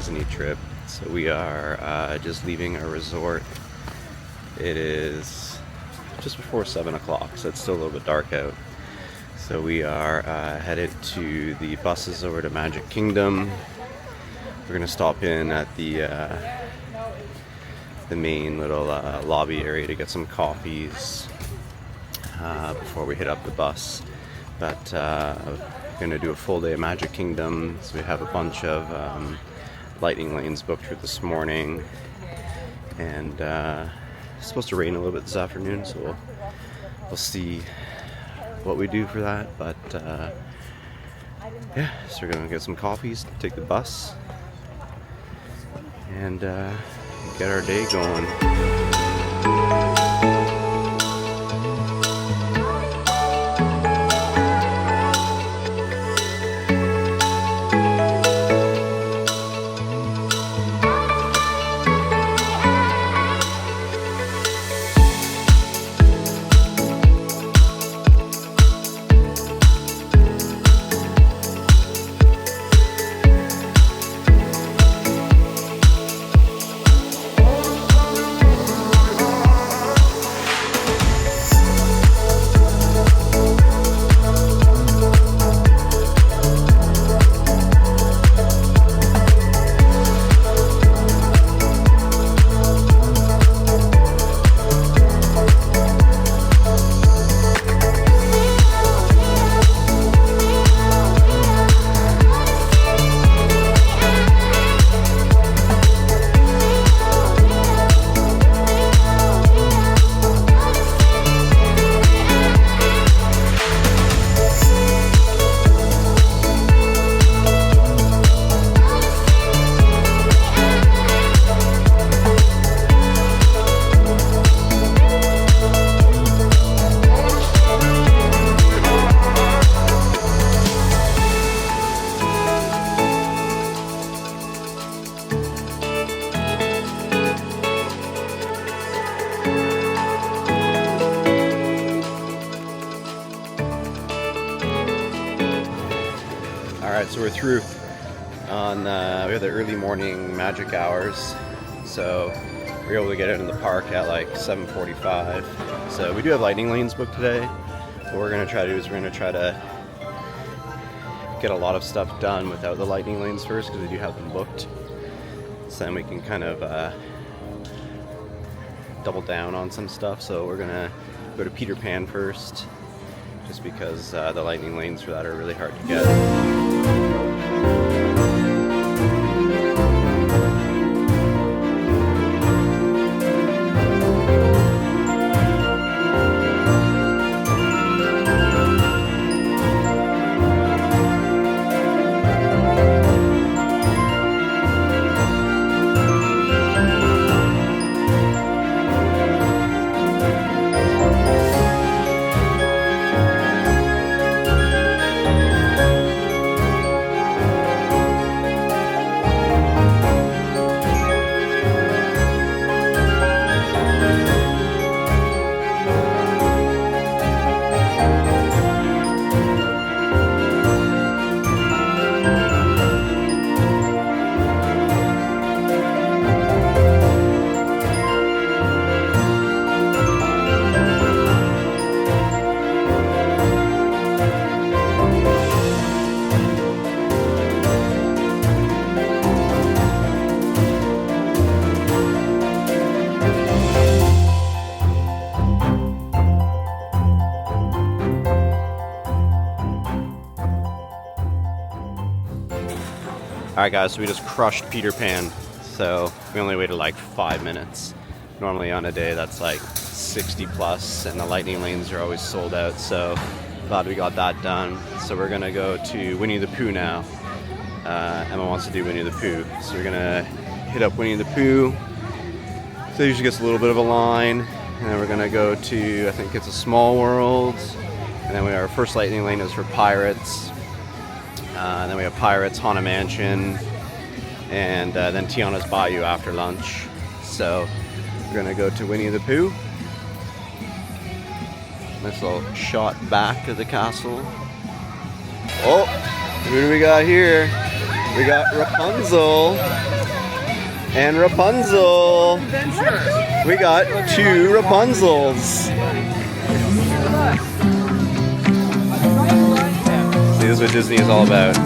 Disney trip. So we are just leaving our resort. It is just before 7 o'clock, so it's still a little bit dark out. So we are headed to the buses over to Magic Kingdom. We're gonna stop in at the main little lobby area to get some coffees before we hit up the bus. But we're gonna do a full day of Magic Kingdom. So we have a bunch of lightning lanes booked for this morning, and it's supposed to rain a little bit this afternoon, so we'll see what we do for that. But yeah, so we're gonna get some coffees, take the bus, and get our day going. Alright, so we're through on, we have the early morning magic hours, so we were able to get into the park at like 7:45. So we do have lightning lanes booked today. What we're going to try to do is we're going to try to get a lot of stuff done without the lightning lanes first, because we do have them booked. So then we can kind of double down on some stuff. So we're going to go to Peter Pan first, just because the lightning lanes for that are really hard to get. Alright guys, so we just crushed Peter Pan, so we only waited like 5 minutes. Normally on a day that's like 60 plus, and the lightning lanes are always sold out, so glad we got that done. So we're gonna go to Winnie the Pooh now. Emma wants to do Winnie the Pooh, so we're gonna hit up Winnie the Pooh. So it usually gets a little bit of a line, and then we're gonna go to, I think it's a Small World, and then our first lightning lane is for Pirates. And then we have Pirates, Haunted Mansion, and then Tiana's Bayou after lunch. So we're gonna go to Winnie the Pooh. Nice little shot back to the castle. Oh, who do we got here? We got Rapunzel. And Rapunzel. We got 2 Rapunzels. See, this is what Disney is all about.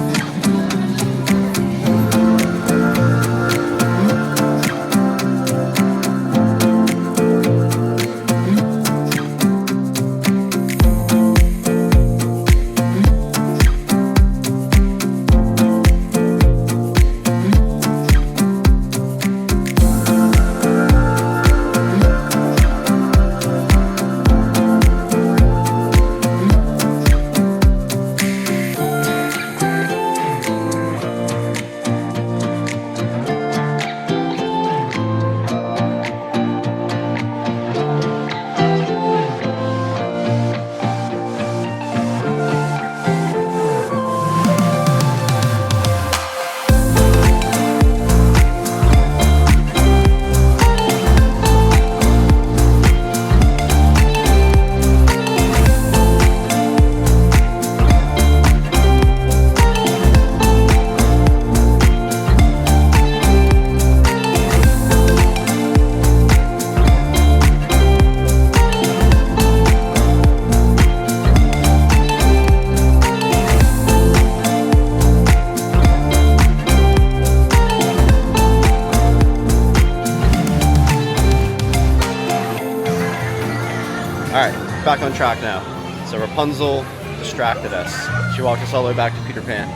Alright, back on track now. So Rapunzel distracted us. She walked us all the way back to Peter Pan.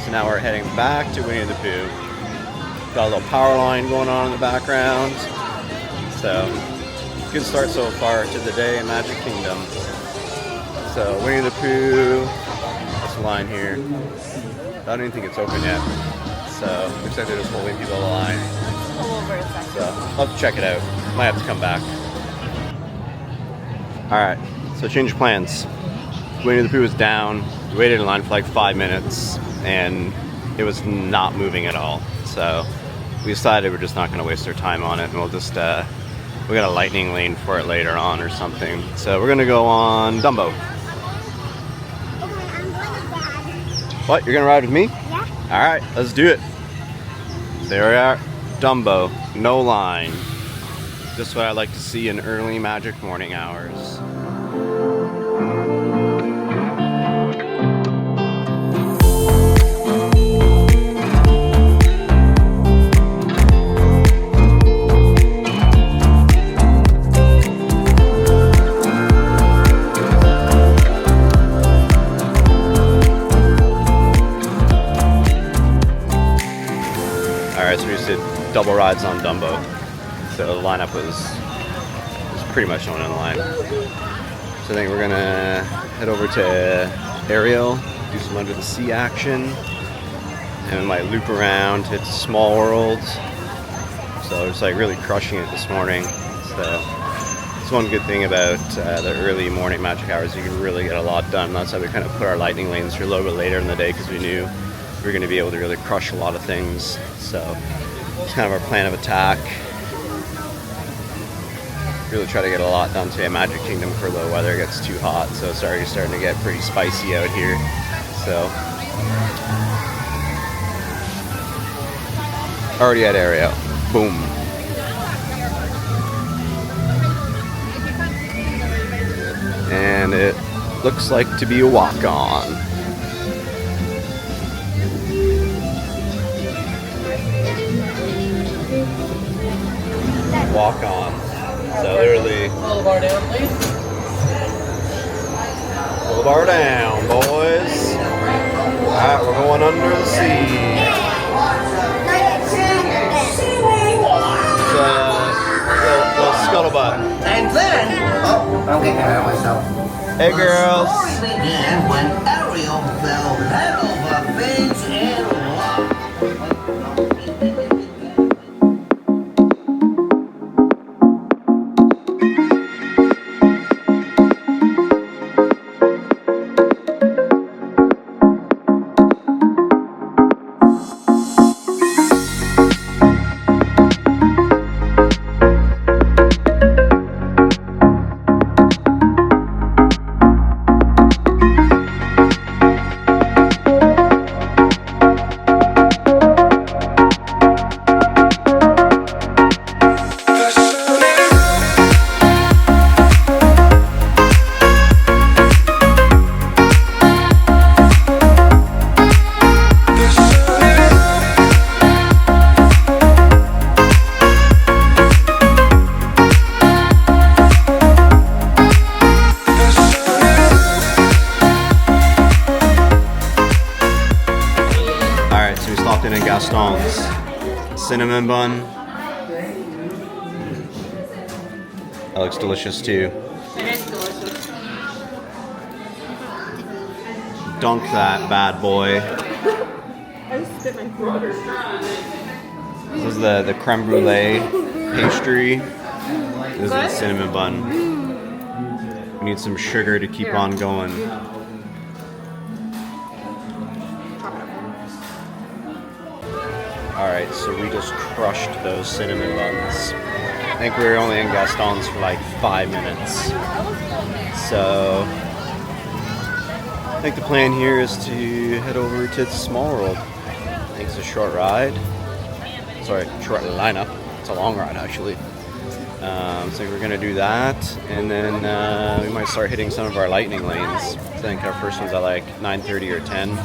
So now we're heading back to Winnie the Pooh. Got a little power line going on in the background. So, good start so far to the day in Magic Kingdom. So Winnie the Pooh, this line here. I don't even think it's open yet. So, looks like they're just holding people alive. So, I'll have to check it out. Might have to come back. Alright, so change of plans. Winnie the Pooh was down. We waited in line for like 5 minutes and it was not moving at all. So we decided we're just not going to waste our time on it and we'll just, we got a lightning lane for it later on or something. So we're going to go on Dumbo. What? You're going to ride with me? Yeah. Alright, let's do it. There we are. Dumbo. No line. Just what I like to see in early magic morning hours. Alright, so we just did double rides on Dumbo. So the lineup was pretty much on in line. So I think we're gonna head over to Ariel, do some under the sea action, and we might loop around, hit Small World. So it's like really crushing it this morning. So it's one good thing about the early morning magic hours. You can really get a lot done. That's why we kind of put our lightning lanes for a little bit later in the day because we knew we were going to be able to really crush a lot of things. So it's kind of our plan of attack. Really try to get a lot done today at Magic Kingdom before the weather gets too hot. So it's already starting to get pretty spicy out here. So already at Ariel. Boom. And it looks like to be a walk-on. Walk-on. So literally, Pull the bar down, please. Pull the bar down, boys. Alright, we're going under the sea. It's a little scuttlebutt. And then, I'm getting ahead of myself. Hey, girls. The story began when Ariel fell head over fins in water. cinnamon bun. That looks delicious too. It is delicious. Dunk that bad boy. I just spit my water. This is the creme brulee pastry. This is the cinnamon bun. We need some sugar to keep on going. Alright, so we just crushed those cinnamon buns. I think we were only in Gaston's for like 5 minutes. So I think the plan here is to head over to the Small World. I think it's a short ride. Sorry, short lineup. It's a long ride actually. So we're gonna do that, and then we might start hitting some of our lightning lanes. I think our first one's at like 9:30 or 10.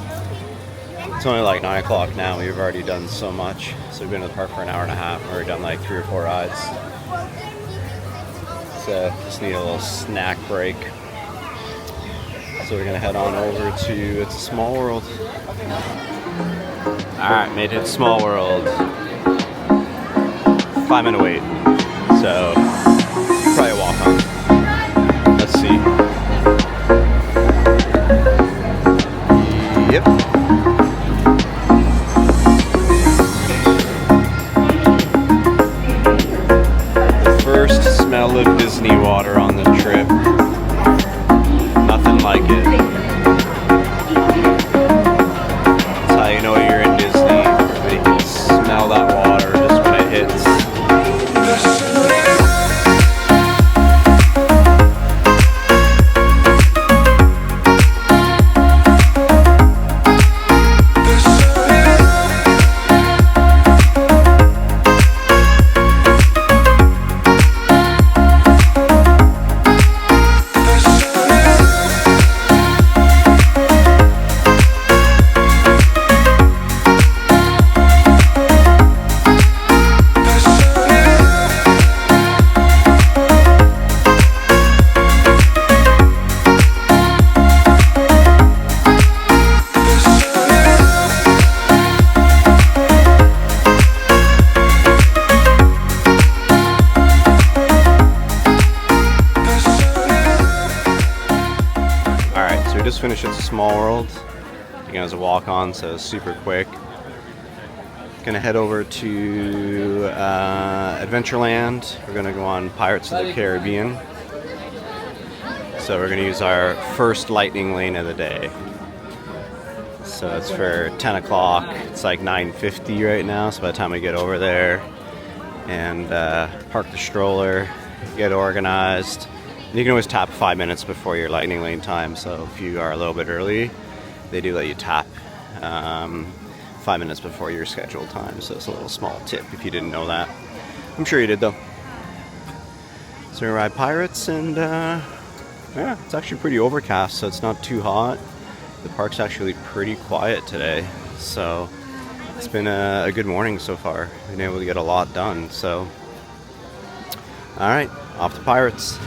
It's only like 9 o'clock now. We've already done so much. So we've been to the park for an hour and a half. We've already done like 3 or 4 rides. So just need a little snack break. So we're gonna head on over to It's a Small World. All right, made it Small World. 5-minute wait. So probably a walk on. Let's see. Yep. The first smell of Disney water on the trip. Nothing like it. That's how you know you're in Disney. You can smell that water just when it hits. Just finished It's a Small World. Again, it was a walk on, so super quick. Gonna head over to Adventureland. We're gonna go on Pirates of the Caribbean. So we're gonna use our first lightning lane of the day. So it's for 10 o'clock. It's like 9:50 right now. So by the time we get over there and park the stroller, get organized. You can always tap 5 minutes before your lightning lane time, so if you are a little bit early, they do let you tap 5 minutes before your scheduled time, so it's a little small tip if you didn't know that. I'm sure you did though. So we ride Pirates, and yeah, it's actually pretty overcast, so it's not too hot. The park's actually pretty quiet today, so it's been a good morning so far. Been able to get a lot done, so alright, off to Pirates.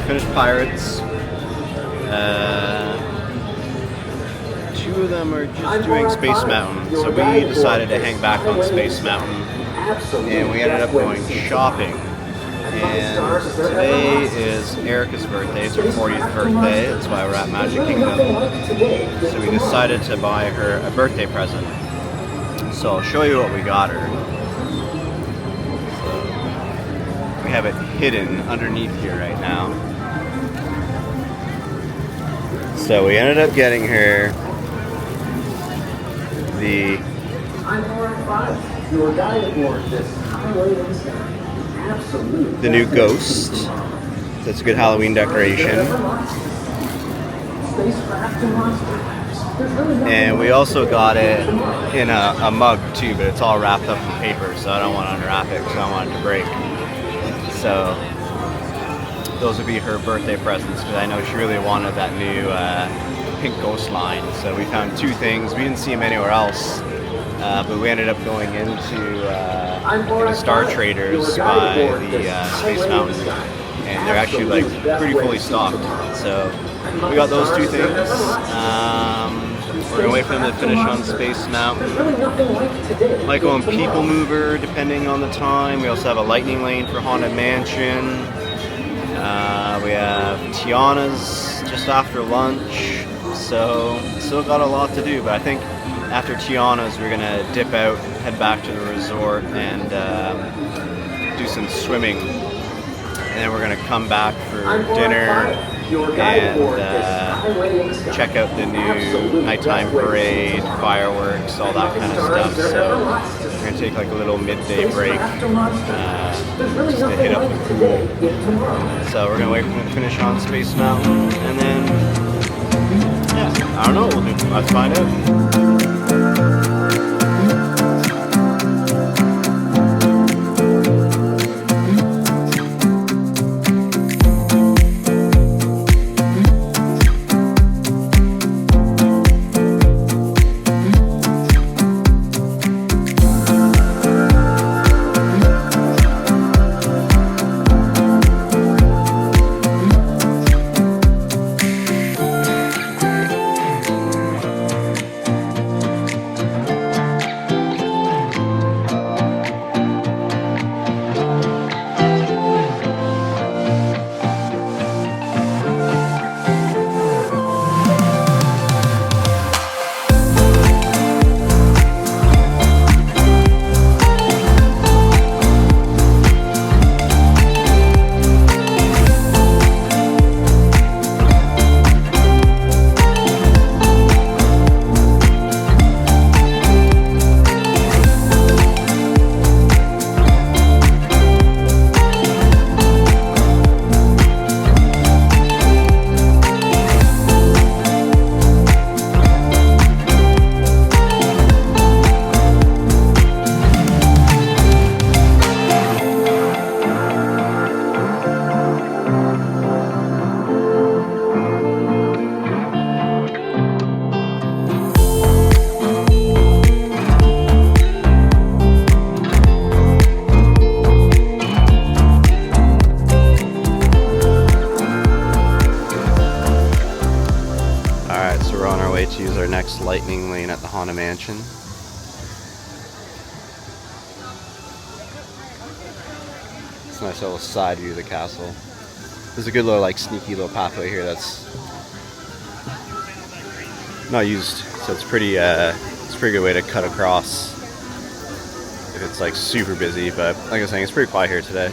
finished Pirates. Two of them are just doing Space Mountain, so we decided to hang back on Space Mountain, and we ended up going shopping. And today is Erica's birthday. It's her 40th birthday. That's why we're at Magic Kingdom. So we decided to buy her a birthday present. So I'll show you what we got her. So we have it hidden underneath here right now. So we ended up getting her the new Ghost. That's a good Halloween decoration. And we also got it in a mug too, but it's all wrapped up in paper, so I don't want to unwrap it because I don't want it to break. So those would be her birthday presents, because I know she really wanted that new pink Ghost line. So we found two things. We didn't see them anywhere else, but we ended up going into Star Traders by the Space Mountain, and they're actually like pretty fully stocked. So we got those two things. We're gonna wait for them to finish on Space Mountain. Might go on People Mover depending on the time. We also have a lightning lane for Haunted Mansion. We have Tiana's just after lunch. So still got a lot to do, but I think after Tiana's we're gonna dip out, head back to the resort, and do some swimming, and then we're gonna come back for dinner and check out the new nighttime parade, fireworks, all that kind of stuff. So we're gonna take like a little midday break just to hit up the pool. So we're gonna wait for them to finish on Space Mountain, and then yeah, I don't know what we'll do. Let's find out. To use our next lightning lane at the Haunted Mansion. It's a nice little side view of the castle. There's a good little like sneaky little pathway here that's not used, so it's pretty good way to cut across if it's like super busy. But like I was saying, it's pretty quiet here today.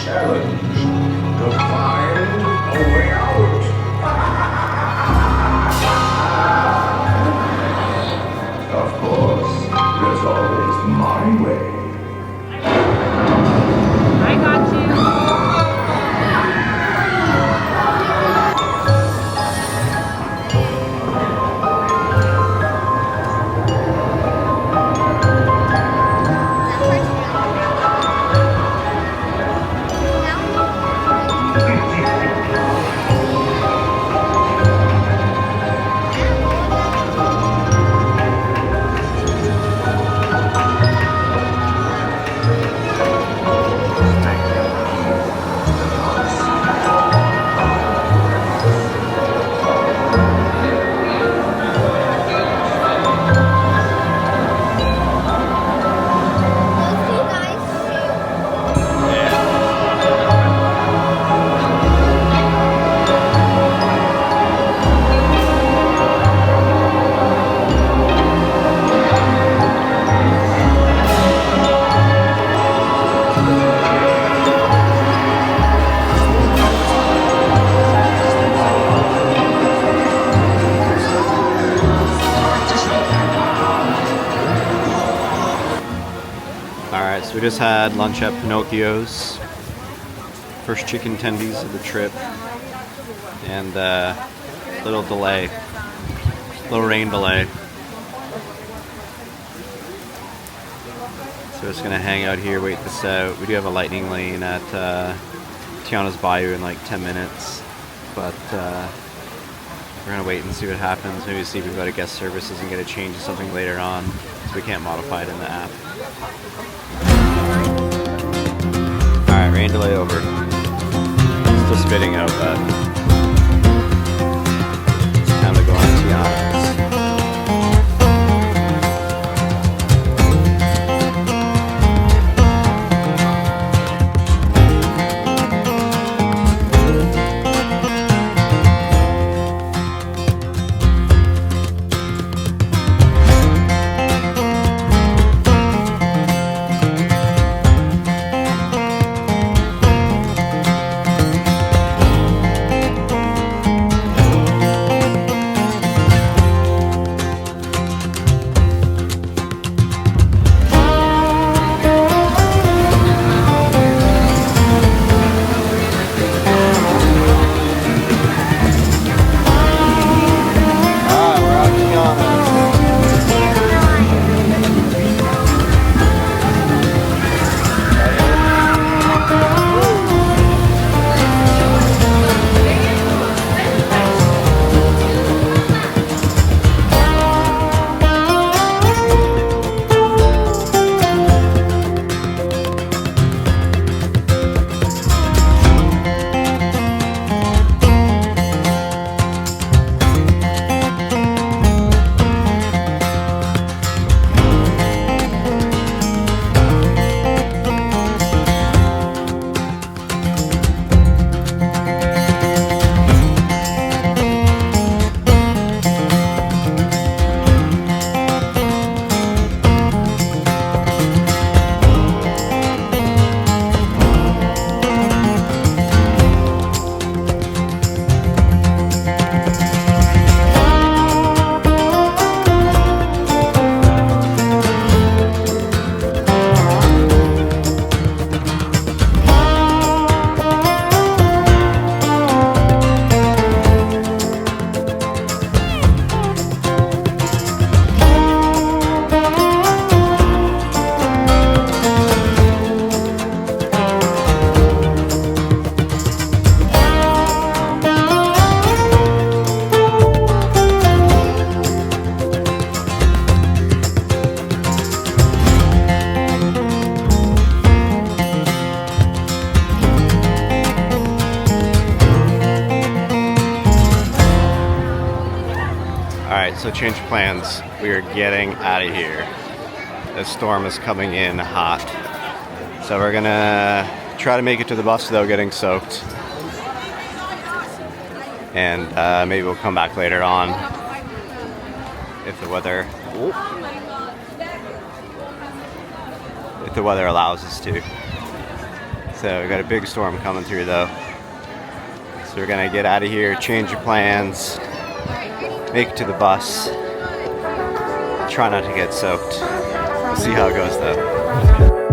Challenge to find a way out. Of course, there's always my way. I got you. just had lunch at Pinocchio's. First chicken tendies of the trip. And little delay. Little rain delay. So we're just gonna hang out here, wait this out. We do have a lightning lane at Tiana's Bayou in like 10 minutes. But we're gonna wait and see what happens. Maybe see if we've got a guest services and get a change to something later on. So we can't modify it in the app. Alright, rain delay over. Still spitting out, but it's time to go on Tiana's. Alright, so change of plans. We are getting out of here. The storm is coming in hot. So we're gonna try to make it to the bus without getting soaked. And maybe we'll come back later on if the weather allows us to. So we got a big storm coming through though. So we're gonna get out of here, change your plans, make it to the bus, try not to get soaked. See how it goes though.